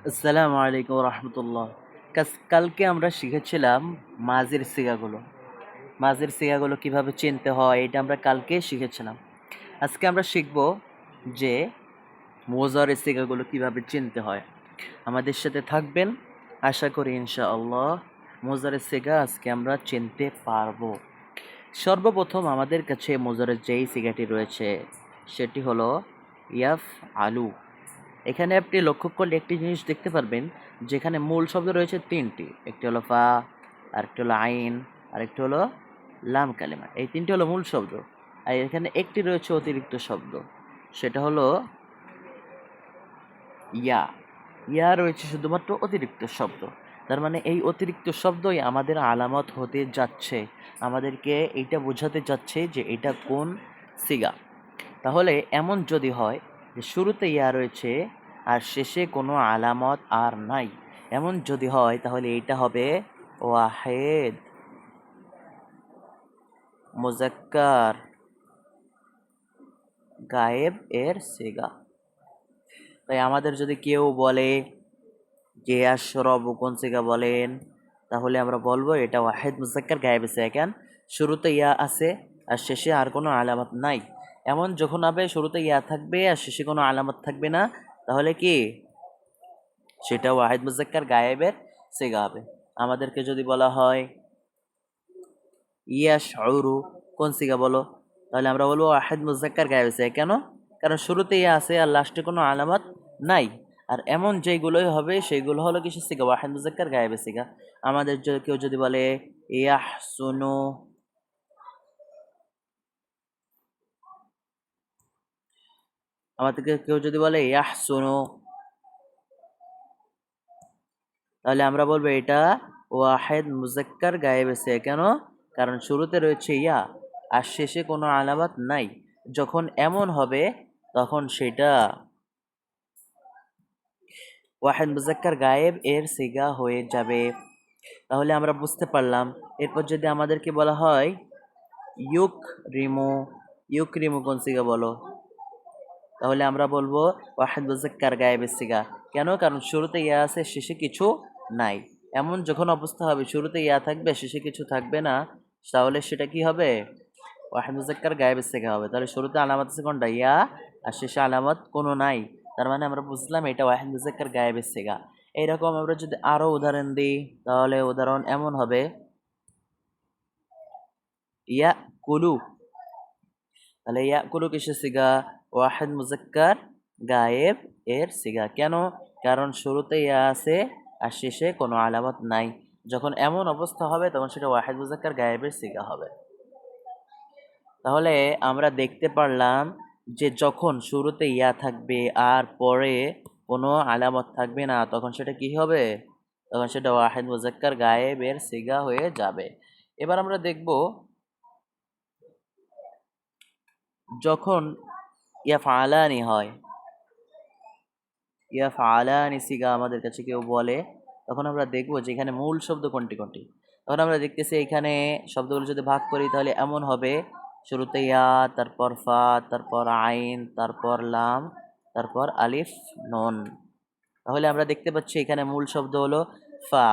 আসসালামু আলাইকুম রহমতুল্লাহ। কালকে আমরা শিখেছিলাম মাঝের সিগাগুলো। মাঝের সিগাগুলো কিভাবে চিনতে হয় এটা আমরা কালকে শিখেছিলাম। আজকে আমরা শিখব যে মোজারের সিগাগুলো কিভাবে চিনতে হয়। আমাদের সাথে থাকবেন, আশা করি ইনশাআল্লাহ মোজারের সিগা আজকে আমরা চিনতে পারবো। সর্বপ্রথম আমাদের কাছে মোজারের যেই সিগাটি রয়েছে সেটি হলো ইয়াফ আলু। এখানে আপনি লক্ষ্য করলে একটি জিনিস দেখতে পারবেন, যেখানে মূল শব্দ রয়েছে তিনটি। একটি হলো ফা, আরেকটি হলো আইন, আরেকটি হলো লাম কালেমা। এই তিনটি হলো মূল শব্দ। আর এখানে একটি রয়েছে অতিরিক্ত শব্দ, সেটা হলো ইয়া। ইয়া রয়েছে শুধুমাত্র অতিরিক্ত শব্দ। তার মানে এই অতিরিক্ত শব্দই আমাদের আলামত হতে যাচ্ছে, আমাদেরকে এইটা বোঝাতে যাচ্ছে যে এটা কোন সিগা। তাহলে এমন যদি হয় যে শুরুতে ইয়া রয়েছে আর শেষে কোনো আলামত আর নাই, এমন যদি হয় তাহলে এইটা হবে ওয়াহেদ মুজাক্কার গায়েব এর সিগা। তাই আমাদের যদি কেউ বলে যে আশরব কোন সিগা বলেন, তাহলে আমরা বলবো এটা ওয়াহেদ মুজাক্কার গায়েব সিগা। কেন? শুরুতে ইয়া আছে আর শেষে আর কোনো আলামত নাই। এমন যখন হবে শুরুতে ইয়া থাকবে আর শেষে কোনো আলামত থাকবে না, তাহলে কি সেটা ওয়াহিদ মুজাক্কার গায়েবের সিগা হবে। আমাদেরকে যদি বলা হয় ইয়াশউরু কোন সিগা বলো, তাহলে আমরা বলবো ওয়াহিদ মুজাক্কার গায়েবের সিগা। কেন? কারণ শুরুতে ইয়া আছে আর লাস্টে কোনো আলামত নাই। আর এমন যেগুলোই হবে সেগুলো হলো কিসের সিগা? ওয়াহিদ মুজাক্কার গায়েবের সিগা। আমাদের কেউ যদি বলে ইয়াহসুনু, আমাদেরকে কেউ যদি বলে ইয়াহসুনু, তাহলে আমরা বলবো এটা ওয়াহেদ মুজাক্কার গায়েব আছে। কেন? কারণ শুরুতে রয়েছে ইয়া আর শেষে কোনো আলামত নাই। যখন এমন হবে তখন সেটা ওয়াহেদ মুজাক্কার গায়েব এর সিগা হয়ে যাবে। তাহলে আমরা বুঝতে পারলাম। এরপর যদি আমাদেরকে বলা হয় ইউক রিমু, ইউক রিমু কোন সিগা বলো, তাহলে আমরা বলবো ওয়াহেদ মুজাক্কার গায়েবের সিগা। কেন? কারণ শুরুতে ইয়া আছে শেষে কিছু নাই। এমন যখন অবস্থা হবে শুরুতে ইয়া থাকবে শেষে কিছু থাকবে না, তাহলে সেটা কি হবে? ওয়াহেদ মুজাক্কার গায়েবের সিগা হবে। তাহলে শুরুতে আলামত আছে কোনটা? ইয়া, আর শেষে আলামত কোনো নাই। তার মানে আমরা বুঝলাম এটা ওয়াহেদ মুজাক্কার গায়েবের সিগা। এইরকম আমরা যদি আরো উদাহরণ দিই, তাহলে উদাহরণ এমন হবে ইয়া কুলু। তাহলে ইয়া কুলু কিসের সিগা? ওয়াহেদ মুজাক্কার গায়েব এর সিগা। কেন? কারণ শুরুতে ইয়া আছে আর শেষে কোনো আলামত নাই। যখন এমন অবস্থা হবে তখন সেটা ওয়াহেদ মুজাক্কার গায়েবের সিগা হবে। তাহলে আমরা দেখতে পারলাম যে যখন শুরুতে ইয়া থাকবে আর পরে কোনো আলামত থাকবে না, তখন সেটা কি হবে? তখন সেটা ওয়াহেদ মুজাক্কার গায়েবের সিগা হয়ে যাবে। এবার আমরা দেখব যখন ইয়াফআলানি হয়, ইয়াফআলানি সিগা আমাদের কাছে কেউ বলে, তখন আমরা দেখব যে এখানে মূল শব্দ কোনটি কোনটি। তখন আমরা দেখতেছি এখানে শব্দগুলো যদি ভাগ করি তাহলে এমন হবে শুরুতে ইয়া, তারপর ফা, তারপর আইন, তারপর লাম, তারপর আলিফ নুন। তাহলে আমরা দেখতে পাচ্ছি এখানে মূল শব্দ হলো ফা,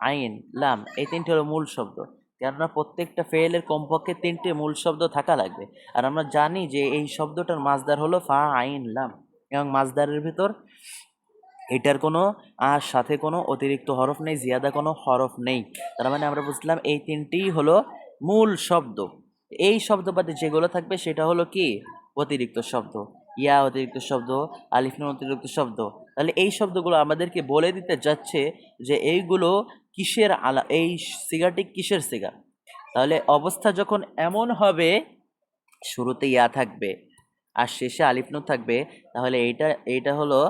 আইন, লাম। এই তিনটি হলো মূল শব্দ। কেননা প্রত্যেকটা ফেলের কমপক্ষে তিনটে মূল শব্দ থাকা লাগবে। আর আমরা জানি যে এই শব্দটার মাসদার হলো ফা, আইন, লাম, এবং মাসদারের ভিতর এটার কোনো আর সাথে কোনো অতিরিক্ত হরফ নেই, জিয়াদা কোনো হরফ নেই। তার মানে আমরা বুঝলাম এই তিনটিই হলো মূল শব্দ। এই শব্দ বাদে যেগুলো থাকবে সেটা হলো কি? অতিরিক্ত শব্দ। ইয়া অতিরিক্ত শব্দ, আলিফ নুন অতিরিক্ত শব্দ। তাহলে এই শব্দগুলো আমাদেরকে বলে দিতে যাচ্ছে যে এইগুলো কিসের এই সিগাটি কিসের সিগা। তাহলে অবস্থা যখন এমন হবে শুরুতে ইয়া থাকবে আর শেষে আলিফ নুন থাকবে, তাহলে এইটা হলো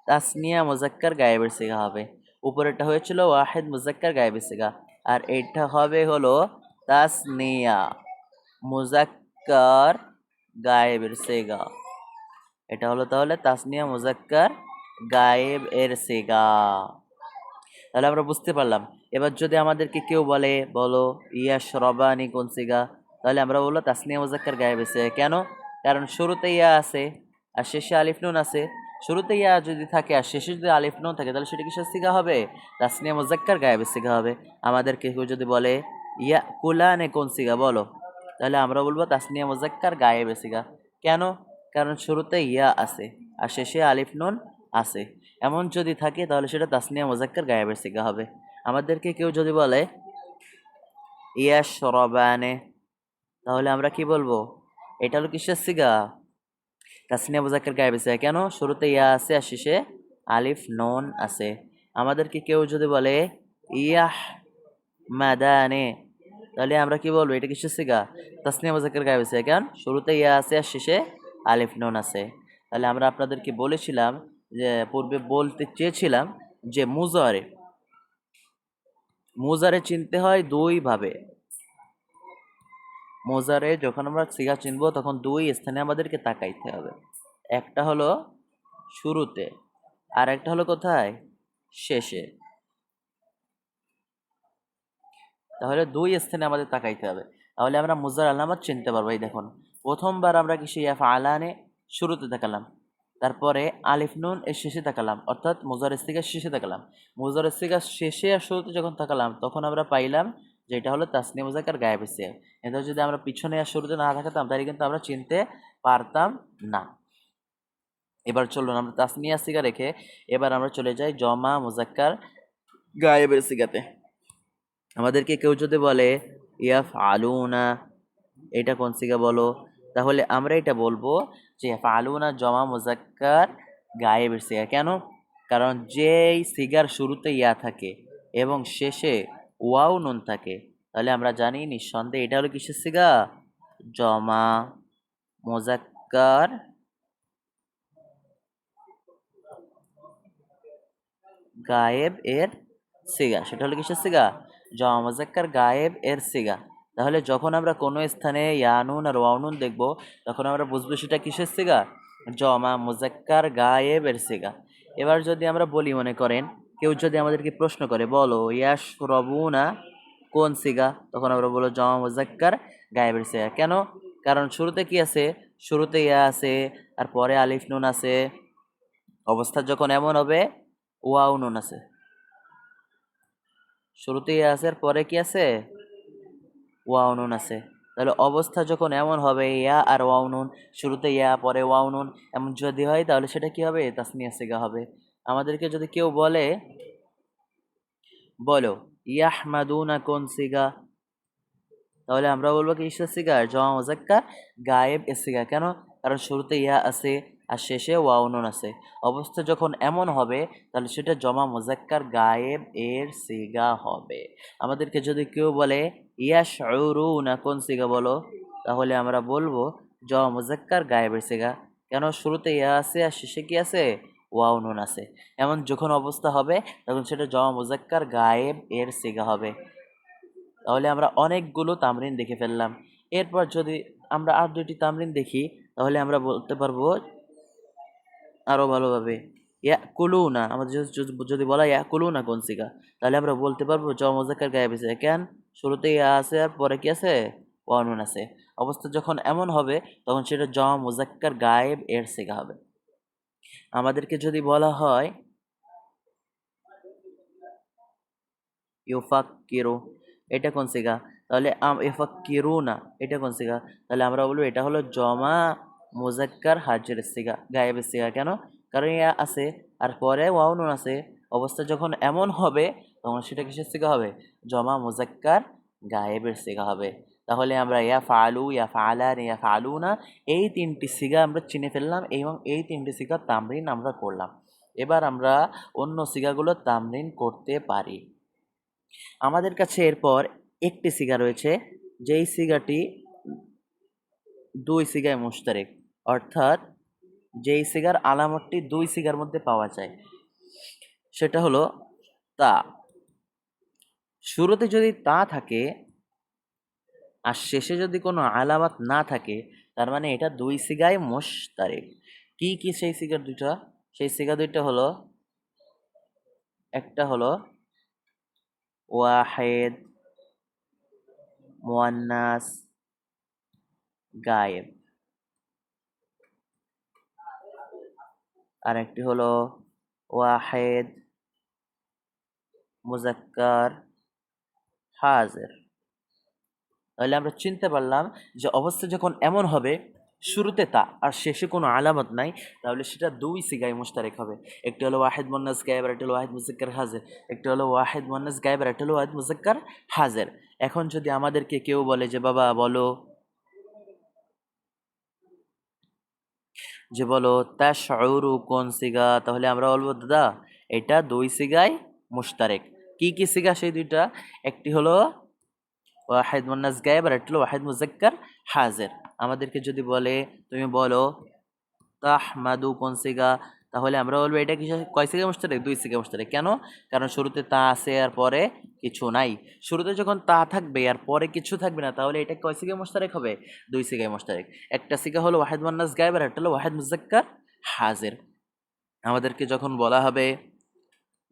তাসনিয়া মুজাক্কার গায়েবের সিগা হবে। উপরেরটা হয়েছিল ওয়াহেদ মুজাক্কার গায়েবের সিগা, আর এইটা হবে হলো তাসনিয়া মুজাক্কার গায়েবের সিগা। এটা হলো তাহলে তাসনিয়া মুজাক্কার গায়েব এর সিগা। তাহলে আমরা বুঝতে পারলাম। এবার যদি আমাদেরকে কেউ বলো ইয়াশরাবানি কোন সিগা, তাহলে আমরা বলবো তাসনিয়া মুজাক্কার গায়েব এসে। কেন? কারণ শুরুতে ইয়া আছে আর শেষে আলিফ নুন আছে। শুরুতে ইয়া যদি থাকে আর শেষে যদি আলিফ নুন থাকে তাহলে সেটা কিসের সিগা হবে? তাসনিয়া মুজাক্কার গায়েবের সিগা হবে। আমাদেরকে কেউ যদি বলে ইয়া কুলানে কোন সিগা বলো, তাহলে আমরা বলবো তাসনিয়া মুজাক্কার গায়েবের সিগা। কেন? কারণ শুরুতে ইয়া আছে আর শেষে আলিফ নুন আছে। এমন যদি থাকে তাহলে সেটা তাসনিয়া মুজাক্কার গায়েবের সিগা হবে। আমাদেরকে কেউ যদি বলে ইয়াশরাবানে, তাহলে আমরা কি বলবো? এটা হলো কিসের সিগা? তাসনিয়া মুজাক্কার গায়েবের সিগা। কেন? শুরুতে ইয়া আছে আর শেষে আলিফ নুন আছে। আমাদেরকে কেউ যদি বলে ইয়াহ মাদানে, তাহলে আমরা কি বলবো? এটা কিসের সিগা? তাসনিয়া মুজাক্কার গায়েবের সিগা। কেন? শুরুতে ইয়া আছে আর শেষে আলিফ নুন আছে। তাহলে আমরা আপনাদেরকে বলেছিলাম যে পূর্বে বলতে চেয়েছিলাম যে মুজারে মুজারে চিনতে হয় দুই ভাবে। মোজারে যখন আমরা সিগা চিনবো তখন দুই স্থানে আমাদেরকে তাকাইতে হবে। একটা হলো শুরুতে আর একটা হলো কোথায়? শেষে। তাহলে দুই স্থানে আমাদের তাকাইতে হবে, তাহলে আমরা মুজার আলামত চিনতে পারবো। এই দেখুন, প্রথমবার আমরা কিছু ইয়াফা আলানে শুরুতে তাকালাম, তারপরে আলিফ নুন এর শেষে তাকালাম, অর্থাৎ মুজার ইস্তিকার শেষে তাকালাম। মুজার ইস্তিকার শেষে আর শুরুতে যখন তাকালাম তখন আমরা পাইলাম যে এটা হলো তাসনিয়া মুজাক্কার গায়েব ইস্তিকার। এটা যদি আমরা পিছনে আর শুরুতে না থাকতাম তাহলে কিন্তু আমরা চিনতে পারতাম না। এবার চলুন আমরা তাসনিয়া সিগা রেখে এবার আমরা চলে যাই জমা মুজাক্কার গায়েবের সিগাতে। আমাদেরকে কেউ যদি বলে ইয়াফ আলুনা, এটা কোন সিগা বলো, তাহলে আমরা এটা বলবো যে ইয়াফ আলুনা জমা মুজাক্কার গায়েবের সিগা। কেন? কারণ যেই সিগার শুরুতে ইয়া থাকে এবং শেষে ওয়াও নুন থাকে, তাহলে আমরা জানি নিঃসন্দেহে এটা হলো কিসের সিগা? জমা মুজাক্কার গায়েব এর সিগা। সেটা হলো কিসের সিগা? জমা মুজাক্কার গায়েব এর সিগা। তাহলে যখন আমরা কোনো স্থানে ইয়ানুন আর ওয়ানুন দেখব তখন আমরা বুঝবো সেটা কিসের সিগা? জমা মুজাক্কার গায়েব এর সিগা। এবার যদি আমরা বলি, মনে করেন কেউ যদি আমাদেরকে প্রশ্ন করে বলো ইয়াশরাবুনা কোন সিগা, তখন আমরা বলবো জমা মুজাক্কার গায়েবের সিগা। কেন? কারণ শুরুতে কি আছে? শুরুতে ইয়া আছে আর পরে আলিফ নুন আছে। অবস্থা যখন এমন হবে ওয়াও নুন আছে, শুরুতে ইয়া আছে আর পরে কি আছে? ওয়াও নুন আছে। তাহলে অবস্থা যখন এমন হবে ইয়া আর ওয়াও নুন, শুরুতে ইয়া পরে ওয়াও নুন, এমন যদি হয় তাহলে সেটা কি হবে? তাসনিয়া সিগা হবে। আমাদেরকে যদি কেউ বলে বলো ইয়াহমাদুনা কোন সিগা, তাহলে আমরা বলবো কি কিসের সিগা? জমা মুজাক্কার গায়েব এর সিগা। কেন? কারণ শুরুতে ইয়া আছে আর শেষে ওয়াও নুন আছে। অবস্থা যখন এমন হবে তাহলে সেটা জমা মুজাক্কার গায়েব এর সিগা হবে। আমাদেরকে যদি কেউ বলে ইয়াশউরুনা কোন সিগা বলো, তাহলে আমরা বলবো জমা মুজাক্কার গায়েবের সিগা। কেন? শুরুতে ইয়া আছে আর শেষে কি আছে? ওয়াও নুন আছে। এমন যখন অবস্থা হবে তখন সেটা জমা মুজাক্কার গায়েব এর সিগা হবে। তাহলে আমরা অনেকগুলো তামরিন দেখে ফেললাম। এরপর যদি আমরা আর দুইটি তামরিন দেখি তাহলে আমরা বলতে পারবো আরো ভালোভাবে। ইয়াকুলুনা, আমাদের যদি বলা ইয়াকুলুনা কোন সিগা, তাহলে আমরা বলতে পারবো জমা মুজাক্কার গায়েব আছে। কেন? শুরুতে ইয়া আছে আর পরে কি আছে? ওয়াও নুন আছে। অবস্থা যখন এমন হবে তখন সেটা জমা মুজাক্কার গায়েব এর সিগা হবে। আমাদেরকে যদি বলা হয় ইউফাক্কিরু, এটা কোন সিগা, তাহলে ইউফাক্কিরুনা এটা কোন সিগা, তাহলে আমরা বলবো এটা হলো জমা মুজাক্কার হাজির সিগা গায়েবের সিগা। কেন? কারণ ইয়া আছে আর পরে ওয়াও নুন আছে। অবস্থা যখন এমন হবে তখন সেটা কিসের সিগা হবে? জমা মুজাক্কার গায়েবের সিগা হবে। তাহলে আমরা ইয়া ফালু, ইয়া ফালান, ইয়া ফালুনা এই তিনটি সিগা আমরা চিনে ফেললাম এবং এই তিনটি সিগা তামরিন আমরা করলাম। এবার আমরা অন্য সিগাগুলো তামরিন করতে পারি। আমাদের কাছে এরপর একটি সিগা রয়েছে, যেই সিগাটি দুই সিগায় মুশতারেক, অর্থাৎ যেই সিগার আলামতটি দুই সিগার মধ্যে পাওয়া যায়, সেটা হলো তা। শুরুতে যদি তা থাকে আর শেষে যদি কোনো আলামত না থাকে তার মানে এটা দুই সিগায় মুশতারেক। কি কি সেই সিগার দুইটা? সেই সিগা দুইটা হলো, একটা হলো ওয়াহেদ, মুয়ান্নাস, গায়েব। আর একটি হলো ওয়াহেদ মুজাক্কার হাজির। তাহলে আমরা চিনতে পারলাম যে অবস্থা যখন এমন হবে শুরুতে তা আর শেষে কোনো আলামত নাই, তাহলে সেটা দুই সিগায় মুশতারেক হবে। একটি হলো ওয়াহিদ মুন্নাস গায়েব আর একটি হলো ওয়াহিদ মুজাক্কার হাজির। একটি হলো ওয়াহিদ মুন্নাস গায়েব আর একটি হলো ওয়াহিদ মুজাক্কার হাজির। এখন যদি আমাদেরকে কেউ বলে যে বাবা বলো, যে বলো তাশউরু কোন সিগা, তাহলে আমরা বলবো দাদা এটা দুই সিগায় মুশতারেক। কি কি সিগা সেই দুইটা? একটি হলো ওয়াহিদ মুন্নাস গায়েব আর একটি হলো ওয়াহিদ মুজাক্কার হাজির। আমাদেরকে যদি বলে তুমি বলো তাহমাদু কোন সিগা, তাহলে আমরা বলবো এটা কি কয় সিগা মুশতারেক? দুই সিগা মুশতারেক। কেন? কারণ শুরুতে তা আছে আর পরে কিছু নাই। শুরুতে যখন তা থাকবে আর পরে কিছু থাকবে না, তাহলে এটা কয় সিগা মুশতারেক হবে? দুই সিগায় মুশতারেক। একটা সিগা হলো ওয়াহিদ মুন্নাস গায়েব আর একটা হলো ওয়াহিদ মুজাক্কার হাজির। আমাদেরকে যখন বলা হবে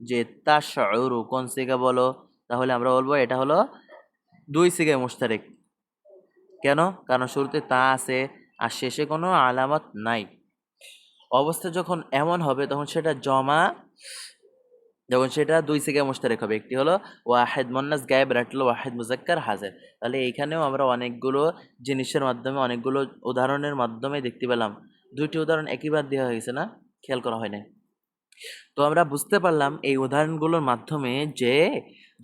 যে তাশউরু কোন সিগা বলো, তাহলে আমরা বলবো এটা হলো দুই সিগায় মুশতারেক। কেন? কারণ শুরুতে তা আছে আর শেষে কোনো আলামত নাই। অবস্থা যখন এমন হবে তখন সেটা জমা, যখন সেটা দুই সিগায় মুশতারেক হবে। একটি হলো ওয়াহিদ মুন্নাস গায়েব আর একটা হলো ওয়াহিদ মুজাক্কার হাজির। তাহলে এইখানেও আমরা অনেকগুলো জিনিসের মাধ্যমে, অনেকগুলো উদাহরণের মাধ্যমে দেখতে পেলাম। দুইটি উদাহরণ একইবার দেওয়া হয়েছে না? খেয়াল করা হয় না। তো আমরা বুঝতে পারলাম এই উদাহরণগুলোর মাধ্যমে যে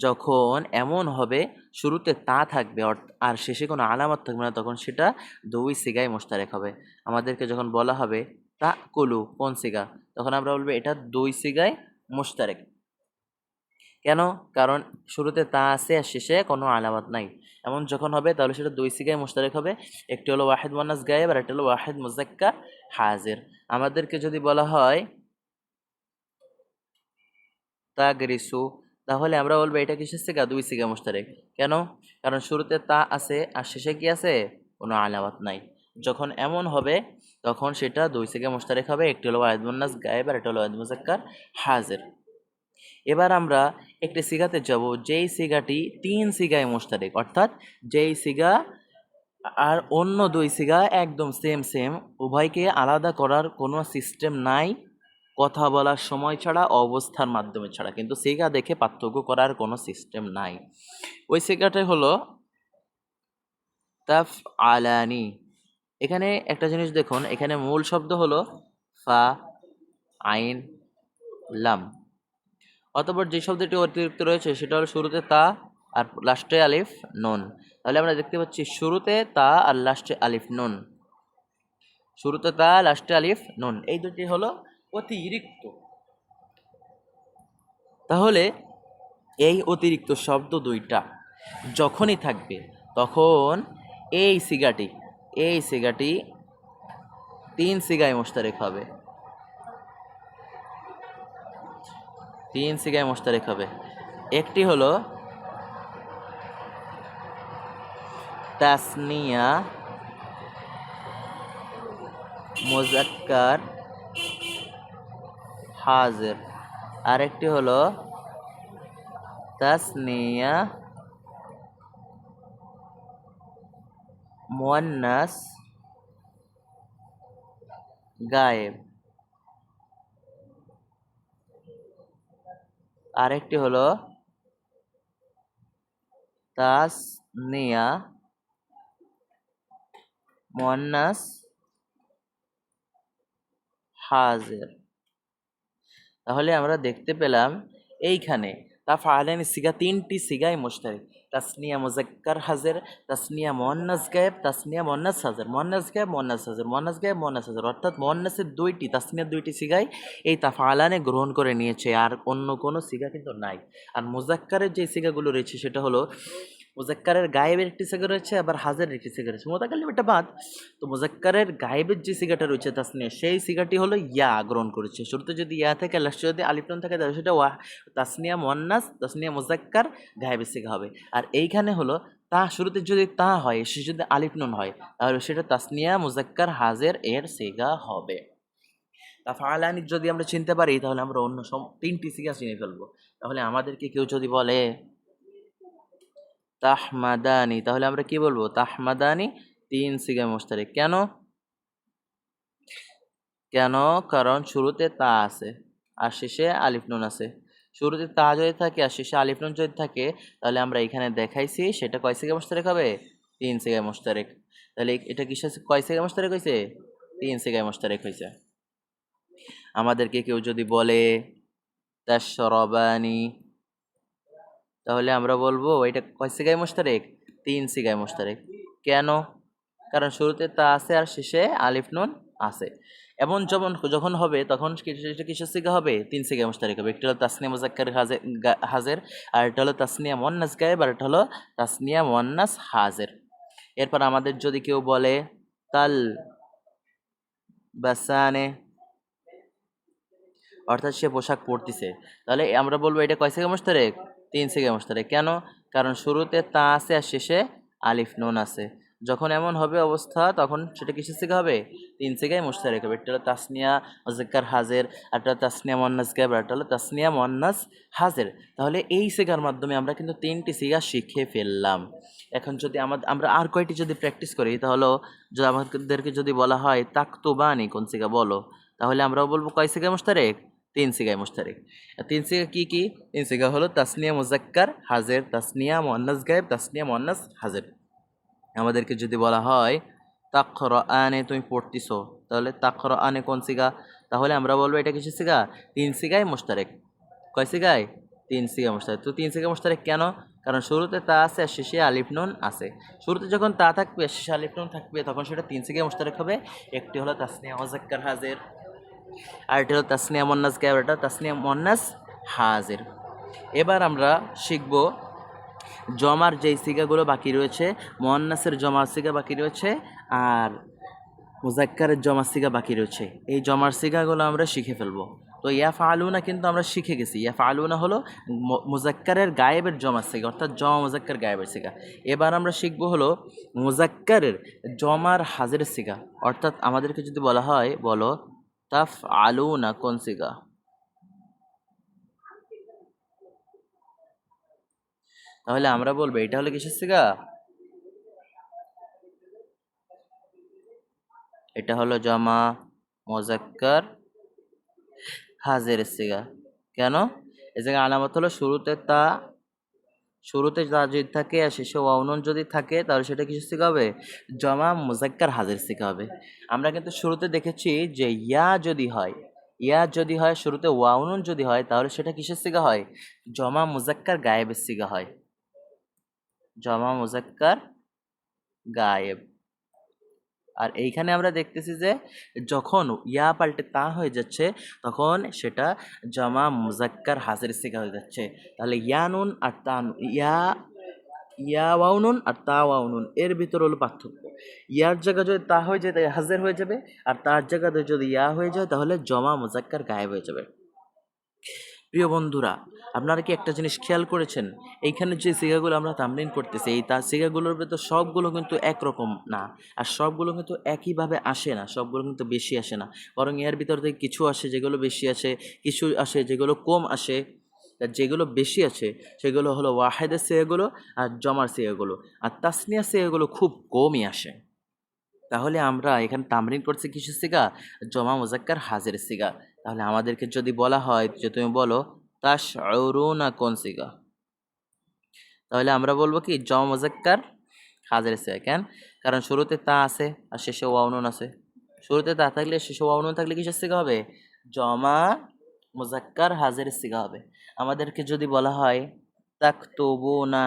যখন এমন হবে শুরুতে তা থাকবে আর শেষে কোনো আলামত থাকবে না, তখন সেটা দুই সিগায় মুশতারেক হবে। আমাদেরকে যখন বলা হবে তা কুলু কোন সিগা, তখন আমরা বলবো এটা দুই সিগায় মুশতারেক। কেন? কারণ শুরুতে তা আছে আর শেষে কোনো আলামত নাই। এমন যখন হবে তাহলে সেটা দুই সিগায় মুশতারেক হবে। একটি হলো ওয়াহিদ মুন্নাস গায়েব আর একটা হলো ওয়াহিদ মুজাক্কার হাজির। আমাদেরকে যদি বলা হয় তাগরিসু, তাহলে আমরা বলবো এটা কিসের সিগা? দুই সিগা মুশতারেক। কেন? কারণ শুরুতে তা আছে আর শেষে কি আছে? কোনো আলামত নাই। যখন এমন হবে তখন সেটা দুই সিগা মুশতারেক হবে। একটি হলো ওয়াহিদ মুন্নাস গায়েব আর একটা হলো ওয়াহিদ মুজাক্কার হাজির। এবার আমরা একটি সিগাতে যাব যেই সিগাটি তিন সিগায় মুশতারেক, অর্থাৎ যেই সিগা আর অন্য দুই সিগা একদম সেম সেম, উভয়কে আলাদা করার কোনো সিস্টেম নাই কথা বলার সময় ছাড়া, অবস্থার মাধ্যমে ছাড়া, কিন্তু সিগা দেখে পার্থক্য করার কোনো সিস্টেম নাই। ওই সিগাটাই হলো তাফ আলানি। এখানে একটা জিনিস দেখুন, এখানে মূল শব্দ হলো ফা আইন লাম, অতঃপর যে শব্দটি অতিরিক্ত রয়েছে সেটা হলো শুরুতে তা আর লাস্টে আলিফ নুন। তাহলে আমরা দেখতে পাচ্ছি শুরুতে তা আর লাস্টে আলিফ নুন, শুরুতে তা লাস্টে আলিফ নুন, এই দুটি হলো অতিরিক্ত। তাহলে এই অতিরিক্ত শব্দ দুইটা যখনই থাকবে তখন এই সিগাটি তিন সিগায় মুশতারেক হবে, তিন সিগায় মুশতারেক হবে। একটি হলো তাসনিয়া মুজাক্কার হাজির, আরেকটি হলো তাসনিয়া মুয়ান্নাস গায়েব, আরেকটি হলো তাসনিয়া মুয়ান্নাস হাজির। তাহলে আমরা দেখতে পেলাম এইখানে তাফআলানি সিগা তিনটি সিগায় মুশতারিক, তাসনিয়া মুজাক্কার হাজির, তাসনিয়া মুয়ান্নাস গায়েব, তাসনিয়া মুয়ান্নাস হাজির, মুয়ান্নাস গায়েব মুয়ান্নাস হাজির, মুয়ান্নাস গায়েব মুয়ান্নাস হাজির, অর্থাৎ মুয়ান্নাসের দুইটি, তাসনিয়ার দুইটি সিগাই এই তাফআলানে গ্রহণ করে নিয়েছে, আর অন্য কোনো সিগা কিন্তু নাই। আর মুজাক্কারের যে সিগাগুলো রয়েছে সেটা হলো মুজাক্কারের গায়েবের একটি সিগা রয়েছে, আবার হাজিরের একটি সিগা রয়েছে, মুতাকাল্লিমটা বাদ। তো মুজাক্কারের গায়েবের যে সিগাটা রয়েছে তাসনিয়া, সেই সিগাটি হলো ইয়া গ্রহণ করেছে। শুরুতে যদি ইয়া থাকে, লাস্টে যদি আলিফ লাম থাকে, তাহলে সেটা তাসনিয়া মুয়ান্নাস, তাসনিয়া মুজাক্কার গায়েবের সিগা হবে। আর এইখানে হলো তা শুরুতে যদি তা হয়, সে যদি আলিফ নুন হয়, তাহলে সেটা তাসনিয়া মুজাক্কার হাজির এর সিগা হবে। তাফআলানি যদি আমরা চিনতে পারি তাহলে আমরা অন্য তিনটি সিগা চিনে ফেলবো। তাহলে আমাদেরকে কেউ যদি বলে তাহমাদানি, তাহলে আমরা কি বলবো? তাহমাদানি তিন সিগা মুশতারিক। কেন? কেন? কারণ শুরুতে তা আছে আর শেষে আলিফ নুন আছে। শুরুতে তা যদি থাকে আর শেষে আলিফ নুন যদি থাকে, তাহলে আমরা এখানে দেখাইছি সেটা কয় সিগা মুশতারেক হবে? 3 সিগা মুশতারেক। তাহলে এটা কিসের কয় সিগা মুশতারেক হয়েছে? 3 সিগায় মুশতারেক হয়েছে। আমাদেরকে কেউ যদি বলে তাশরাবানি, তাহলে আমরা বলবো এটা কয় সিগায় মুশতারেক? 3 সিগায় মুশতারেক। কেন? কারণ শুরুতে তা আছে আর শেষে আলিফ নুন আছে। এমন যখন হবে তখন এটা কিসের সিগা হবে? 3 সিগায় মুশতারেক হবে। একটা হলো তাসনিয়া মুযাক্কার হাজের, আর এটা হলো তাসনিয়া মুয়ান্নাস গায়েব, আর এটা হলো তাসনিয়া মুয়ান্নাস হাজের। এরপর আমাদের যদি কেউ বলে তাল বাসানে, অর্থাৎ সে পোশাক পরতেছে, তাহলে আমরা বলবো এটা কয় সিগা মুশতারেক? 3 সিগা মুশতারেক। কেন? কারণ শুরুতে তা আছে আর শেষে আলিফ নুন আছে। যখন এমন হবে অবস্থা তখন সেটা কিসের সিগা হবে? 3 সিগায় মুশতারেক হবে। একটা হলো তাসনিয়া মুযাক্কার হাজের, আর একটা তাসনিয়া মুয়ান্নাস গায়েব, আর একটা হলো তাসনিয়া মুয়ান্নাস হাজের। তাহলে এই সিগার মাধ্যমে আমরা কিন্তু 3টি সিগা শিখে ফেললাম। এখন যদি আমরা আর কয়টি যদি প্র্যাকটিস করি, তাহলে আমাদেরকে যদি বলা হয় তাকতুবানি কোন সিগা বলো, তাহলে আমরাও বলবো কয় সিগা মুশতারেক? 3 সিগায় মুশতারেক। 3 সিগা কি কি? 3 সিগা হলো তাসনিয়া মুযাক্কার হাজের, তাসনিয়া মুয়ান্নাস গায়েব, তাসনিয়া মুয়ান্নাস হাজের। আমাদেরকে যদি বলা হয় তাকরাআনে তুমি পড়তিছো, তাহলে তাকরাআনে কোন সিগা? তাহলে আমরা বলবো এটা কিসের সিগা? 3 সিগায় মুশতারেক। কয় সিগায়? 3 সিগা মুশতারেক। তো 3 সিগা মুশতারেক কেন? কারণ শুরুতে তা আছে আর শেষে আলিফ নুন আছে। শুরুতে যখন তা থাকবে শেষে আলিফ নুন থাকবে তখন সেটা 3 সিগায় মুশতারেক হবে। একটি হলো তাসনিয়া মুযাক্কার হাজের, আর এটা হলো তাসনিয়া মুয়ান্নাস গায়েব, এটা তাসনিয়া মুয়ান্নাস হাজির। এবার আমরা শিখব জমার যেই সিগাগুলো বাকি রয়েছে, মুয়ান্নাসের জমার সিগা বাকি রয়েছে, আর মুযাক্কারের জমার সিগা বাকি রয়েছে। এই জমার সিগাগুলো আমরা শিখে ফেলবো। তো ইয়াফআলুনা কিন্তু আমরা শিখে গেছি। ইয়াফআলুনা হলো মুযাক্কারের গায়েবের জমার সিগা, অর্থাৎ জমা মুযাক্কার গায়েবের সিগা। এবার আমরা শিখব হলো মুযাক্কারের জমার হাজিরের সিগা, অর্থাৎ আমাদেরকে যদি বলা হয় বলো তাফআলুনা কোন সিগা, তাহলে আমরা বলবো এটা হলো কিসের সিগা? এটা হলো জমা মুযাক্কার হাজিরের সিগা। কেন? এই জায়গায় আলামত হলো শুরুতে তা যদি থাকে আর শেষে ওয়াও নুন যদি থাকে তাহলে সেটা কিসের সিগা হবে? জমা মুযাক্কার হাজির সিগা হবে। আমরা কিন্তু শুরুতে দেখেছি যে ইয়া যদি হয় শুরুতে ওয়াও নুন যদি হয় তাহলে সেটা কিসের সিগা হয়? জমা মুযাক্কার গায়েবের সিগা হয়। জমা মুযাক্কার গায়েব। আর এইখানে আমরা দেখতেছি যে যখন ইয়া পাল্টে তা হয়ে যাচ্ছে তখন সেটা জমা মুযাক্কার হাজির সিগা হয়ে যাচ্ছে। তাহলে ইয়ানুন আর তান ইয়া ওয়াউনুন আর তা ওয়াউনুন এর ভিতর হলো পার্থক্য। ইয়ার জায়গা যদি তা হয়ে যায় তাই হাজির হয়ে যাবে, আর তার জায়গাতে যদি ইয়া হয়ে যায় তাহলে জমা মুযাক্কার গায়েব হয়ে যাবে। প্রিয় বন্ধুরা, আপনারা কি একটা জিনিস খেয়াল করেছেন? এইখানে যে সিগাগুলো আমরা তামরিন করতেছি এই তার সিগাগুলোর ভেতর সবগুলো কিন্তু একরকম না, আর সবগুলো কিন্তু একইভাবে আসে না, সবগুলো কিন্তু বেশি আসে না, বরং এর ভিতর থেকে কিছু আসে যেগুলো বেশি আসে, কিছু আসে যেগুলো কম আসে। আর যেগুলো বেশি আছে সেগুলো হলো ওয়াহেদের সিগাগুলো আর জমার সিগাগুলো, আর তাসনিয়া সিগাগুলো খুব কমই আসে। তাহলে আমরা এখানে তামরিন করছি কিসের সিগা? জমা মুযাক্কার হাজির সিগা। তাহলে আমাদেরকে যদি বলা হয় যে তুমি বলো তাশউরুনা কোন সিগা, তাহলে আমরা বলবো কি জমা মুযাক্কার হাজির সিগা। কেন? কারণ শুরুতে তা আছে আর শেষে ওয়াও নুন আছে। শুরুতে তা থাকলে শেষে ওয়াও নুন থাকলে কিসের সিগা হবে? জমা মুযাক্কার হাজির সিগা হবে। আমাদেরকে যদি বলা হয় তাকতুবুনা,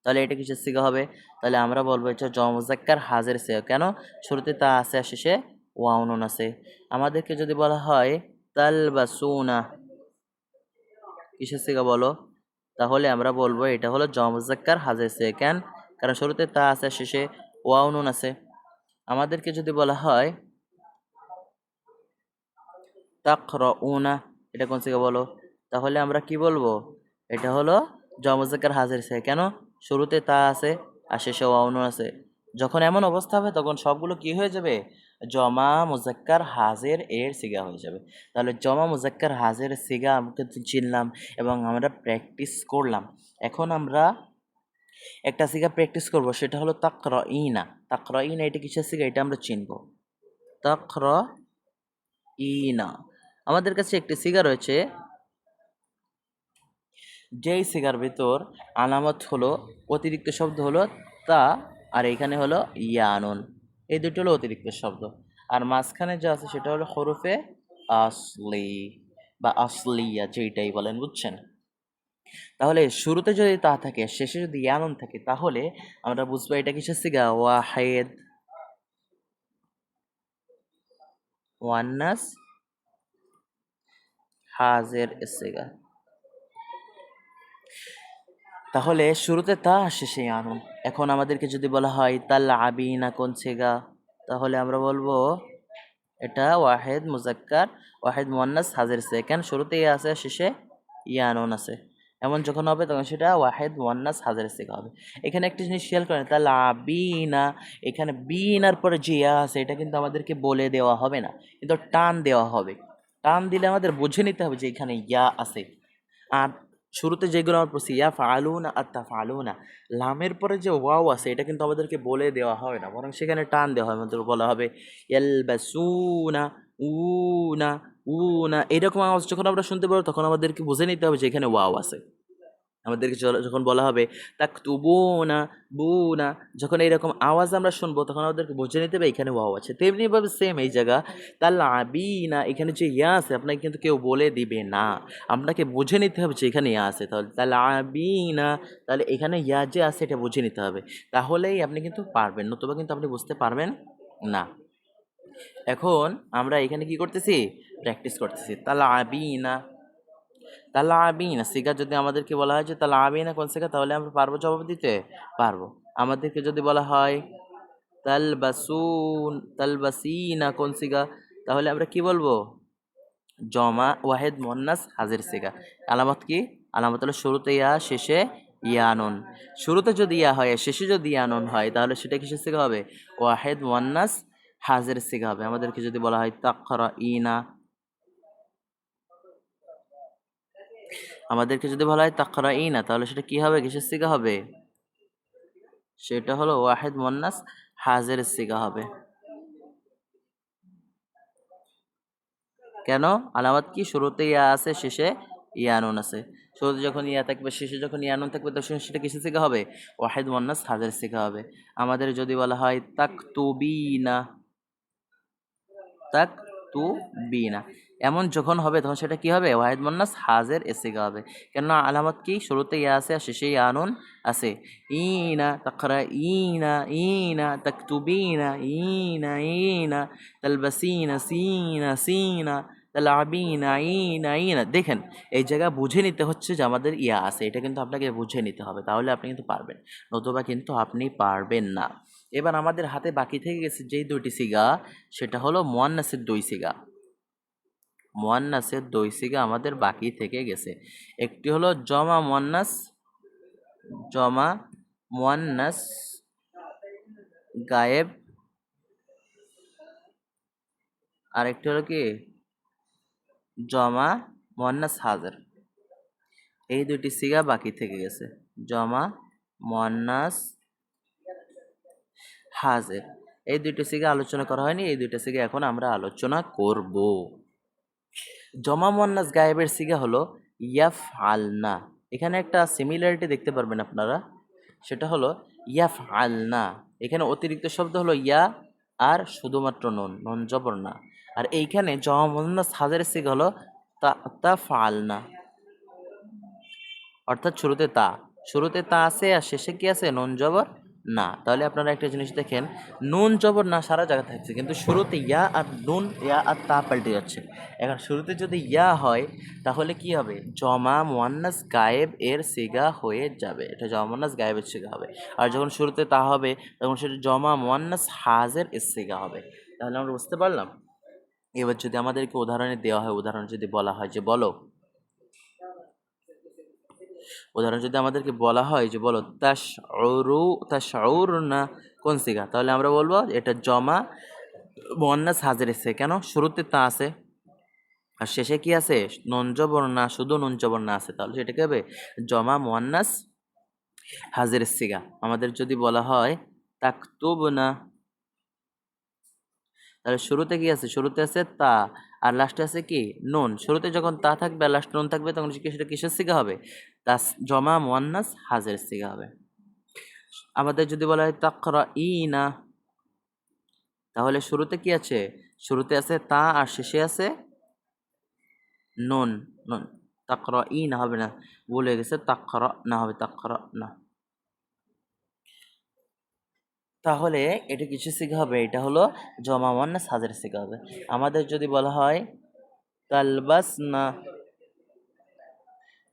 তাহলে এটা কিসের সিগা হবে? তাহলে আমরা বলবো এটা জমা মুযাক্কার হাজির সিগা। কেন? শুরুতে তা আছে আর শেষে ওয়াও নুন আছে। আমাদেরকে যদি বলা হয় তালবাসুনা, কিসের সিগা বলো? তাহলে আমরা বলবো এটা হলো জমা মুযাক্কার হাজির সিগা। কেন? কারণ শুরুতে তা আছে আর শেষে ওয়াও নুন আছে। আমাদেরকে যদি বলা হয় তাকরাউনা, এটা কোন সিগা বলো? তাহলে আমরা কি বলবো? এটা হলো জমা মুযাক্কার হাজির সিগা। কেন? শুরুতে তা আছে আর শেষে ওয়াও নুন আছে। যখন এমন অবস্থা হবে তখন সবগুলো কি হয়ে যাবে? জমা মুযাক্কার হাজির এর সিগা হয়ে যাবে। তাহলে জমা মুযাক্কার হাজির সিগা আমরা চিনলাম এবং আমরা প্র্যাকটিস করলাম। এখন আমরা একটা সিগা প্র্যাকটিস করব, সেটা হলো তাকরাইনা। তাকরাইনা এটা কিসের সিগা এটা আমরা চিনব। তাকরা ইনা। আমাদের কাছে একটি সিগা রয়েছে, যেই সিগার ভিতর আলামত হলো অতিরিক্ত শব্দ হলো তা, আর এখানে হলো ইয়ানুন। এই দুটো হলো অতিরিক্ত শব্দ, আর মাঝখানে যা আছে সেটা হলো হরফে আসলি বা আসলিয়া, যেইটাই বলেন, বুঝছেন? তাহলে শুরুতে যদি তা থাকে, শেষে যদি ইয়ানুন থাকে, তাহলে আমরা বুঝবো এটা কিসের সিগা? ওয়াহেদ, ওয়ান্নাস, হাজের সিগা। তাহলে শুরুতে তা, শেষে ইয়ানুন। এখন আমাদেরকে যদি বলা হয় তাল আবিনা কোন সিগা, তাহলে আমরা বলবো এটা ওয়াহেদ মুজাক্কার, ওয়াহেদ মুয়ান্নাস, হাজের সেকেন্ড, শুরুতে ইয়া আছে, শেষে ইয়ানুন আছে। এমন যখন হবে তখন সেটা ওয়াহেদ মুয়ান্নাস হাজের সেকা হবে। এখানে একটা জিনিস খেয়াল করেন, তাহলে আবিনা, এখানে বিনার পরে যে ইয়া আছে এটা কিন্তু আমাদেরকে বলে দেওয়া হবে না, কিন্তু টান দেওয়া হবে। টান দিলে আমাদের বুঝে নিতে হবে যে এখানে ইয়া আছে। আর শুরুতে যেগুলো আমার পড়ছি ইয়া ফালুনা আর তা ফালুনা, লামের পরে যে ওয়াও আছে এটা কিন্তু আমাদেরকে বলে দেওয়া হয় না, বরং সেখানে টান দেওয়া হয়। আমাদের বলা হবে ইয়ালবাসুনা, উনা, উনা, এরকম আওয়াজ যখন আমরা শুনতে পারবো তখন আমাদেরকে বুঝে নিতে হবে যে এখানে ওয়াও আছে। আমাদেরকে যখন বলা হবে তাকতুবুনা, বুনা, যখন এইরকম আওয়াজ আমরা শুনবো তখন আমাদেরকে বুঝে নিতে হবে এখানে ওয়াও আছে। তেমনিভাবে সেম এই জায়গা তাল আবিনা, এখানে যে ইয়া আছে আপনাকে কিন্তু কেউ বলে দিবে না, আপনাকে বুঝে নিতে হবে যে এখানে ইয়া আছে। তাহলে তাল আবিনা, তাহলে এখানে ইয়া যে আছে এটা বুঝে নিতে হবে, তাহলেই আপনি কিন্তু পারবেন, নতুবা কিন্তু আপনি বুঝতে পারবেন না। এখন আমরা এখানে কি করতেছি? প্র্যাকটিস করতেছি। তাল আবিনা, তালা আবিনা সিগা যদি আমাদেরকে বলা হয় যে তালা আবিনা কোন সিগা, তাহলে আমরা পারবো জবাব দিতে? পারবো। আমাদেরকে যদি বলা হয় তালবাসুন, তালবাসিনা কোন সিগা, তাহলে আমরা কি বলবো? জমা ওয়াহেদ মুয়ান্নাস হাজির সিগা। আলামত কি? আলামত হলো শুরুতে ইয়া, শেষে ইয়ানুন। শুরুতে যদি ইয়া হয়, শেষে যদি ইয়ানুন হয়, তাহলে সেটা কিসের সিগা হবে? ওয়াহেদ মুয়ান্নাস হাজির সিগা হবে। আমাদেরকে যদি বলা হয় তাকরা ইনা, আমাদেরকে যদি বলা হয় তাকরা ইনা, তাহলে সেটা কি হবে? কিসের সিগা হবে? সেটা হলো ওয়াহেদ মুয়ান্নাস হাজের সিগা হবে। কেন? আলামত কি? শুরুতে ইয়া আছে, শেষে ইয়ানুন আছে। শুরুতে যখন ইয়া থাকবে, শেষে যখন ইয়ানুন থাকবে, তখন সেটা কিসের সিগা হবে? ওয়াহেদ মুয়ান্নাস হাজের সিগা হবে। আমাদের যদি বলা হয় তাকতুবিনা, তাকতুবিনা, এমন যখন হবে তখন সেটা কি হবে? ওয়াহিদ মুন্নাস হাজের এসিগা হবে। কেননা আলামত কি? শুরুতে ইয়া আছে আর শেষে ইয়ানুন আছে। ইনা তাকরা ইনা, ইনা তাকতুবিনা, ইনা ইনা তালবাসিনা, সিনা সিনা তালাবিনা, ইনা ইনা। দেখেন এই জায়গা বুঝে নিতে হচ্ছে যে আমাদের ইয়া আছে, এটা কিন্তু আপনাকে বুঝে নিতে হবে, তাহলে আপনি কিন্তু পারবেন, নতুবা কিন্তু আপনি পারবেন না। এবার আমাদের হাতে বাকি থেকে গেছে যেই দুইটি সিগা, সেটা হলো মুয়ান্নাসের দুই সিগা। মুয়ান্নাসের দুই সিগা আমাদের বাকি থেকে গেছে। একটি হলো জমা মুয়ান্নাস, জমা মুয়ান্নাস গায়েব, আর একটি হলো কি? জমা মুয়ান্নাস হাজির। এই দুইটি সিগা বাকি থেকে গেছে, জমা মুয়ান্নাস হাজির। এই দুইটি সিগা আলোচনা করা হয়নি, এই দুইটা সিগা এখন আমরা আলোচনা করব। জমা মুয়ান্নাস গায়েবের সিগা হলো ইয়াফআলনা। এখানে একটা সিমিলারিটি দেখতে পারবেন আপনারা, সেটা হলো ইয়াফআলনা। এখানে অতিরিক্ত শব্দ হলো ইয়া আর শুধুমাত্র নুন, নুন জবর না। আর এইখানে জমা মুয়ান্নাস হাজিরের সিগা হলো তাফআলনা, অর্থাৎ শুরুতে তা আছে আর শেষে কি আছে? নুন জবর না। তাহলে আপনারা একটা জিনিস দেখেন, নুন জবর না সারা জায়গা থাকছে, কিন্তু শুরুতে ইয়া আর নুন, ইয়া আর তা পাল্টে যাচ্ছে। এখন শুরুতে যদি ইয়া হয় তাহলে কি হবে? জমা মুয়ান্নাস গায়েব এর সিগা হয়ে যাবে, এটা জমা মুয়ান্নাস গায়েবের সিগা হবে। আর যখন শুরুতে তা হবে তখন সেটা জমা মুয়ান্নাস হাজের এর সিগা হবে। তাহলে আমরা বুঝতে পারলাম। এবার যদি আমাদেরকে উদাহরণে দেওয়া হয়, উদাহরণ যদি বলা হয় যে বলো, উদাহরণ যদি আমাদেরকে বলা হয় যে বলো তাশউরুনা কোন সিগা, তাহলে আমরা বলবো এটা জমা মুয়ান্নাস হাজির এসে। কেন? শুরুতে তা আছে আর শেষে কি আছে? নুন জবর না, শুধু নুন জবর না আছে, তাহলে সেটা কি হবে? জমা মুয়ান্নাস হাজির সিগা। আমাদের যদি বলা হয় তাকতুবনা, তাহলে শুরুতে কি আছে? শুরুতে আছে তা, আর লাস্টে আছে কি? নুন। শুরুতে যখন তা থাকবে আর লাস্টে নুন থাকবে তখন সেটা কিসের সিগা হবে? জমা মুয়ান্নাস হাজের সিগা হবে। আমাদের যদি বলা হয় তাকরাইনা, তাহলে শুরুতে কি আছে? শুরুতে আছে তা আর শেষে আছে নুন। নুন। তাকরাইনা হবে না, ভুল হয়ে গেছে, তাকরানা হবে, তাকরানা। তাহলে এটা কিসের সিগা হবে? এটা হলো জমা মুয়ান্নাস হাজের সিগা হবে। আমাদের যদি বলা হয় তালবাসনা,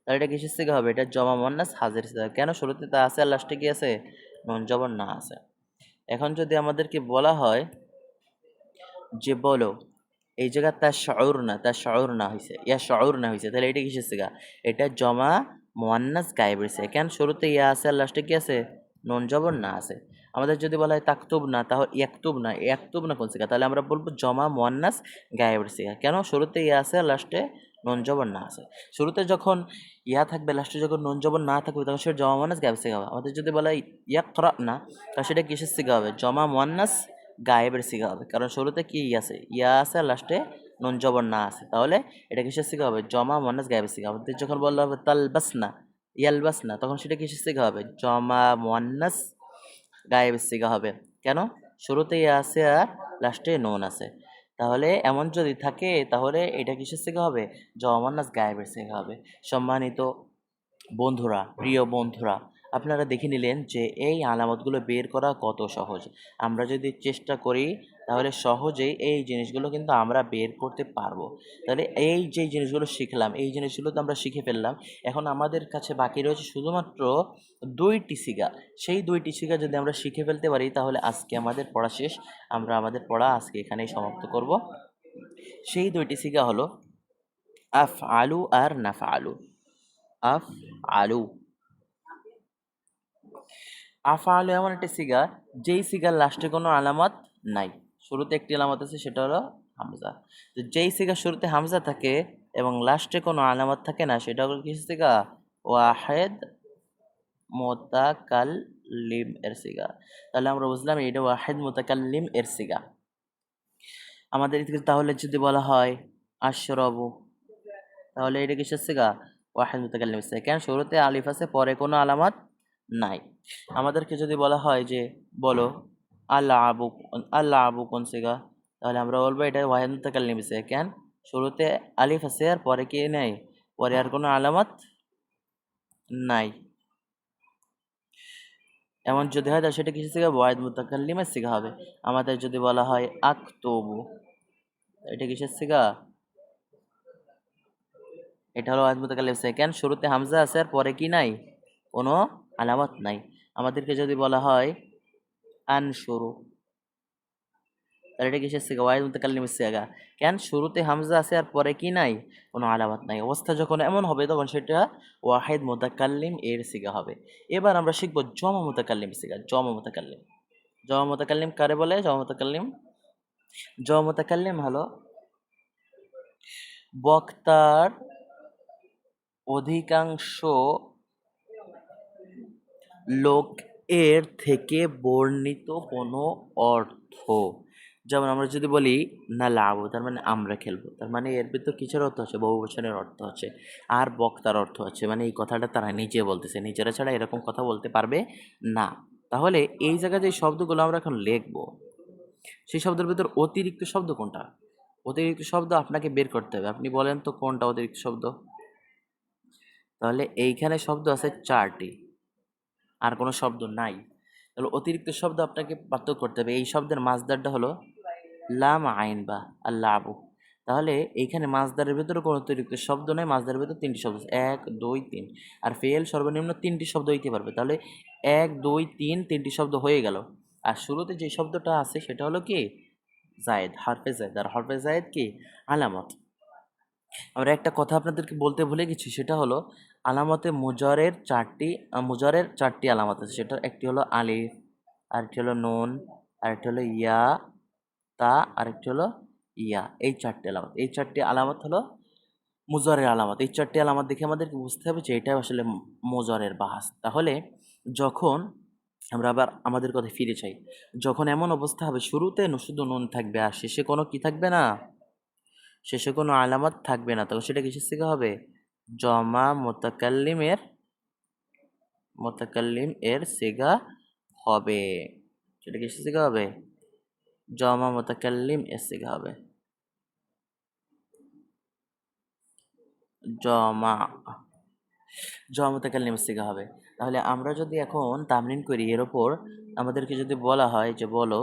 তাহলে এটা কিসের সিগা হবে? এটা জমা মুয়ান্নাস হাজের সিগা। কেন? শুরুতে তা আছে আর লাস্টে কি আছে? নুন জবর না আছে। এখন যদি আমাদেরকে বলা হয় যে বলো, এই জায়গায় তার শউর না হয়েছে, ইয়া শউর না হয়েছে, তাহলে এটা কিসের সিগা? এটা জমা মুয়ান্নাস গায়েবের সিগা। কেন? শুরুতে ইয়া আছে আর লাস্টে কি আছে? নুন জবর না আছে। আমাদের যদি বলা হয় তাকতুব না, তাহলে ইয়াকতুব না কোন সিগা? তাহলে আমরা বলবো জমা মুয়ান্নাস গায়েবের সিগা। কেন? শুরুতে ইয়া আছে আর লাস্টে নুন জবর না আছে। শুরুতে যখন ইয়া থাকবে, লাস্টে যখন নুন জবর না থাকবে, তখন সেটা জমা মুয়ান্নাস গায়েবের সিগা হবে। আমাদের যদি বলা হয় ইয়াকরা না, তাহলে সেটা কিসের সিগা হবে? জমা মুয়ান্নাস গায়েবের সিগা হবে। কারণ শুরুতে কি আছে? ইয়া আছে আর লাস্টে নুন জবর না আছে। তাহলে এটা কিসের সিগা হবে? জমা মুয়ান্নাস গায়েবের সিগা হবে। যখন বলা হবে তালবাসনা, ইয়ালবাসনা, তখন সেটা কিসের সিগা হবে? জমা মুয়ান্নাস গায়েবের সিগা হবে। কেন? শুরুতে ইয়া আছে আর লাস্টে নুন আছে। তাহলে এমন যদি থাকে তাহলে এটা কিসের সিগা হবে? জমা মুয়ান্নাস গায়েবের সিগা হবে। সম্মানিত বন্ধুরা, প্রিয় বন্ধুরা, আপনারা দেখে নিলেন যে এই আলামতগুলো বের করা কত সহজ। আমরা যদি চেষ্টা করি তাহলে সহজেই এই জিনিসগুলো কিন্তু আমরা বের করতে পারবো। তাহলে এই যে জিনিসগুলো শিখলাম, এই জিনিসগুলো তো আমরা শিখে ফেললাম। এখন আমাদের কাছে বাকি রয়েছে শুধুমাত্র ২টি সিগা। সেই ২টি সিগা যদি আমরা শিখে ফেলতে পারি তাহলে আজকে আমাদের পড়া শেষ। আমরা আমাদের পড়া আজকে এখানেই সমাপ্ত করব। সেই ২টি সিগা হলো আফআলু আর নাফআলু। আফআলু। আফআলু এমন একটা সিগা, যেই সিগার লাস্টে কোনো আলামত নাই। শুরুতে একটি আলামত আছে, সেটা হলো হামজা। তো যেই সিগা শুরুতে হামজা থাকে এবং লাস্টে কোনো আলামত থাকে না, সেটা হলো কিসের সিগা? ওয়াহেদ মুতাকাল্লিম এর সিগা। তাহলে আমরা বুঝলাম এটা ওয়াহেদ মুতাকাল্লিম এর সিগা। আমাদের এদিকে তাহলে যদি বলা হয় আশরাবু, তাহলে এটা কিসের সিগা? ওয়াহেদ মুতাকাল্লিম এর সিগা। কেন? শুরুতে আলিফ আছে, পরে কোনো আলামত নাই। আমাদেরকে যদি বলা হয় যে বলো আল্লাহ আবু, আল্লাহ আবু কোন সিগা? তাহলে আমরা বলবো এটা ওয়াহিদ মুতাকাল্লিম সিগা। কেন? শুরুতে আলিফ আছে আর পরে কি নেই? পরে আর কোনো আলামত নাই। এমন যদি হয় তাহলে সেটা কিসের সিগা? ওয়াহিদ মুতাকাল্লিমের সিগা হবে। আমাদের যদি বলা হয় আক্তবু, এটা কিসের সিগা? এটা হলো ওয়াহিদ মুতাকাল্লিম সিগা। কেন? শুরুতে হামজা আছে আর পরে কি নাই? কোনো আলামত নাই। আমাদেরকে যদি বলা হয় আনশুরু, তাহলে এটা কিসের সিগা? ওয়াহিদ মুতাকাল্লিমের সিগা। কেন? শুরুতে হামজা আছে আর পরে কি নাই? কোনো আলামত নাই। অবস্থা যখন এমন হবে তখন সেটা ওয়াহিদ মুতাকাল্লিম এর সিগা হবে। এবার আমরা শিখব জমা মুতাকাল্লিম সিগা। জমা মুতাকাল্লিম, জমা মুতাকাল্লিম কারে বলে? জমা মুতাকাল্লিম, জমা মুতাকাল্লিম হলো বক্তার অধিকাংশ লোক এর থেকে বর্ণিত কোনো অর্থ। যেমন আমরা যদি বলি না লাবু, তার মানে আমরা খেলবো, তার মানে এর ভিতর কিসের অর্থ আছে? বহুবচনের অর্থ আছে। আর বক্তার অর্থ আছে, মানে এই কথাটা তারা নিজে বলতেছে, নিজেরা ছাড়া এরকম কথা বলতে পারবে না। তাহলে এই জায়গায় যে শব্দগুলো আমরা এখন লিখবো, সেই শব্দের ভিতর অতিরিক্ত শব্দ কোনটা? অতিরিক্ত শব্দ আপনাকে বের করতে হবে। আপনি বলেন তো কোনটা অতিরিক্ত শব্দ? তাহলে এইখানে শব্দ আছে 4টি, আর কোনো শব্দ নাই। তাহলে অতিরিক্ত শব্দ আপনাকে পার্থক্য করতে হবে। এই শব্দের মাসদারটা হলো লাম আইন বা আল্লাহ আবু। তাহলে এইখানে মাসদারের ভিতরে কোনো অতিরিক্ত শব্দ নেই। মাসদারের ভিতরে 3টি শব্দ আছে, 1 2 3। আর ফেল সর্বনিম্ন 3টি শব্দ হইতে পারবে। তাহলে 1 2 3 3টি শব্দ হয়ে গেল। আর শুরুতে যে শব্দটা আছে সেটা হলো কি? জায়েদ, হরফে জায়েদ। আর হরফে জায়েদ কি? আলামত। আমরা একটা কথা আপনাদেরকে বলতে ভুলে গেছি, সেটা হলো আলামতে মুজারের 4টি আলামত আছে। সেটা একটি হলো আলিফ, আরেকটি হলো নুন, আরেকটি হলো ইয়া, তা, আরেকটি হলো ইয়া। এই 4টি আলামত, এই 4টি আলামত হলো মুজারের আলামত। এই 4টি আলামত দেখে আমাদেরকে বুঝতে হবে যে এটা আসলে মুজারের বাহাস। তাহলে যখন আমরা আবার আমাদের কথায় ফিরে চাই। যখন এমন অবস্থা হবে শুরুতে শুধু নুন থাকবে আর শেষে কোনো কি থাকবে না, শেষে কোনো আলামত থাকবে না, তখন সেটা কিসের সিগা হবে? জমা মোতাকাল্লিম এর সিগা হবে। সেটা কিসের সিগা হবে? জমা মোতাকাল্লিম এর সিগা হবে। জমা জমা মোতাকাল্লিম এর সিগা হবে। তাহলে আমরা যদি এখন তামরিন করি এর ওপর, আমাদেরকে যদি বলা হয় যে বলো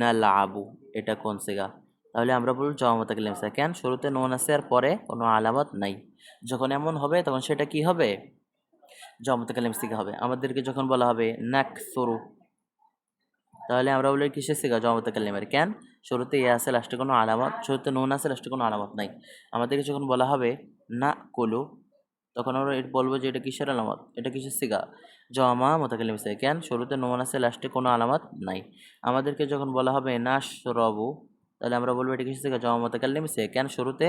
নালআবু, এটা কোন সিগা? তাহলে আমরা বলব জমা মোতাকাল্লিম সিগা। কেন? শুরুতে নুন আছে আর পরে কোনো আলামত নাই। যখন এমন হবে তখন সেটা কি হবে? জমা মোতাকাল্লিম সিগা হবে। আমাদেরকে যখন বলা হবে নাকসুরু, তাহলে আমরা বলি কিসের সিগা? জমা মোতাকাল্লিমের। কেন? শুরুতে ইয়া আছে, লাস্টে কোনো আলামত, শুরুতে নুন আছে, লাস্টে কোনো আলামত নাই। আমাদেরকে যখন বলা হবে না কুলু, তখন আমরা এটা বলবো যে এটা কিসের আলামত? এটা কিসের সিগা? জমা মোতাকাল্লিম সিগা। কেন? শুরুতে নুন আছে, লাস্টে কোনো আলামত নাই। আমাদেরকে যখন বলা হবে নাশরবু, তাহলে আমরা বলবো এটা কিসের সিগা? জমা মোতাকাল্লিম সিগা। কেন? শুরুতে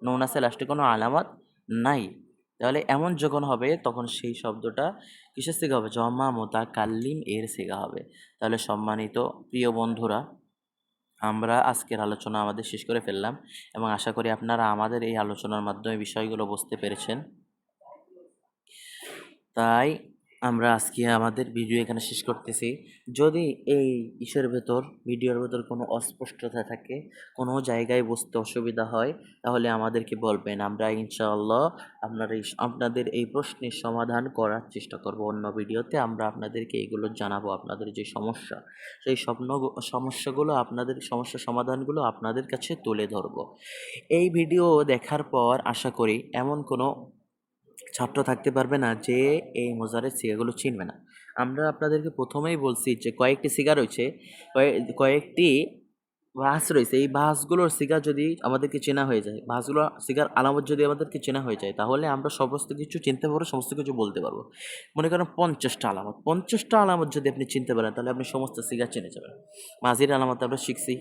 নুন আছে, লাস্টে কোনো আলামত নাই। তাহলে এমন যখন হবে তখন সেই শব্দটা কিসের সিগা হবে? জমা মোতাকাল্লিম এর সিগা হবে। তাহলে সম্মানিত প্রিয় বন্ধুরা, আমরা আজকের আলোচনা আমাদের শেষ করে ফেললাম এবং আশা করি আপনারা আমাদের এই আলোচনার মাধ্যমে বিষয়গুলো বুঝতে পেরেছেন। তাই আমরা আজকে আমাদের ভিডিও এখানে শেষ করতেছি। যদি এই ভিডিওর ভেতর কোনো অস্পষ্টতা থাকে, কোনো জায়গায় বুঝতে অসুবিধা হয়, তাহলে আমাদেরকে বলবেন। আমরা ইনশাআল্লাহ আপনাদের এই প্রশ্নের সমাধান করার চেষ্টা করব। অন্য ভিডিওতে আমরা আপনাদেরকে এইগুলো জানাবো, আপনাদের যে সমস্যা, সেই সমস্যাগুলো, আপনাদের সমস্যা সমাধানগুলো আপনাদের কাছে তুলে ধরব। এই ভিডিও দেখার পর আশা করি এমন কোনো ছাত্র থাকতে পারবে না যে এই মোজারের সিগাগুলো চিনবে না। আমরা আপনাদেরকে প্রথমেই বলছি যে কয়েকটি সিগা রয়েছে, কয়েকটি ভাঁজ রয়েছে। এই ভাঁজগুলোর সিগা যদি আমাদেরকে চেনা হয়ে যায়, ভাঁজগুলো সিগার আলামত যদি আমাদেরকে চেনা হয়ে যায়, তাহলে আমরা সমস্ত কিছু চিনতে পারবো, সমস্ত কিছু বলতে পারবো। মনে করেন 50টা আলামত, 50টা আলামত যদি আপনি চিনতে পারেন, তাহলে আপনি সমস্ত সিগা চিনে যাবেন। মাঝির আলামত আমরা শিখছি,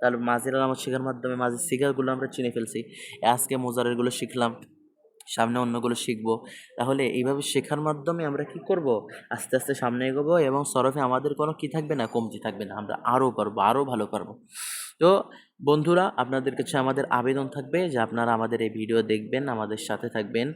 তাহলে মাঝির আলামত শেখার মাধ্যমে মাঝির সিগাগুলো আমরা চিনে ফেলছি। আজকে মোজারেরগুলো শিখলাম, সামনে অন্যগুলো শিখবো। তাহলে এইভাবে শেখার মাধ্যমে আমরা কি করব? আস্তে আস্তে সামনে এগোবো এবং সরফে আমাদের কোনো কি থাকবে না, কমতি থাকবে না। আমরা আরও পারবো, আরও ভালো পারবো। তো বন্ধুরা, আপনাদের কাছে আমাদের আবেদন থাকবে যে আপনারা আমাদের এই ভিডিও দেখবেন, আমাদের সাথে থাকবেন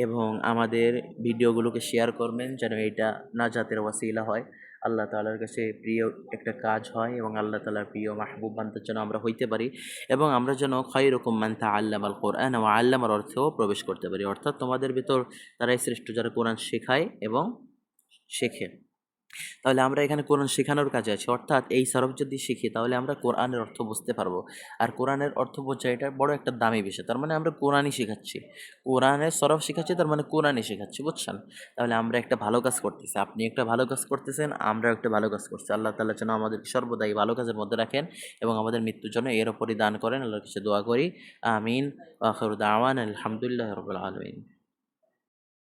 এবং আমাদের ভিডিওগুলোকে শেয়ার করবেন, যেন এটা নাজাতের ওয়াসিলা হয়, আল্লাহ তাআলার কাছে প্রিয় একটা কাজ হয় এবং আল্লাহ তাআলার প্রিয় মাহবুব বান্দার যেন আমরা হইতে পারি এবং আমরা যেন খায়রুকুম মান তাআল্লামাল কুরআন ওয়া আল্লামার অর্থেও প্রবেশ করতে পারি। অর্থাৎ তোমাদের ভিতর তারাই শ্রেষ্ঠ যারা কোরআন শেখায় এবং শেখে। তাহলে আমরা এখানে কোরআন শেখানোর কাজে আছি। অর্থাৎ এই সরফ যদি শিখি তাহলে আমরা কোরআনের অর্থ বুঝতে পারবো। আর কোরআনের অর্থ বোঝা এটা বড় একটা দামি বিষয়। তার মানে আমরা কোরআনই শেখাচ্ছি, কোরআনের সরফ শেখাচ্ছি, তার মানে কোরআনই শেখাচ্ছি, বুঝছেন? তাহলে আমরা একটা ভালো কাজ করতেছি, আপনি একটা ভালো কাজ করতেছেন, আমরাও একটা ভালো কাজ করছি। আল্লাহ তাআলা যেন আমাদের সর্বদাই ভালো কাজের মধ্যে রাখেন এবং আমাদের মৃত্যুর জন্য এর ওপরই দান করেন। আল্লাহর কাছে দোয়া করি, আমিন। ওয়া আখিরু দাওয়ানা আলহামদুলিল্লাহি রাব্বিল আলামিন।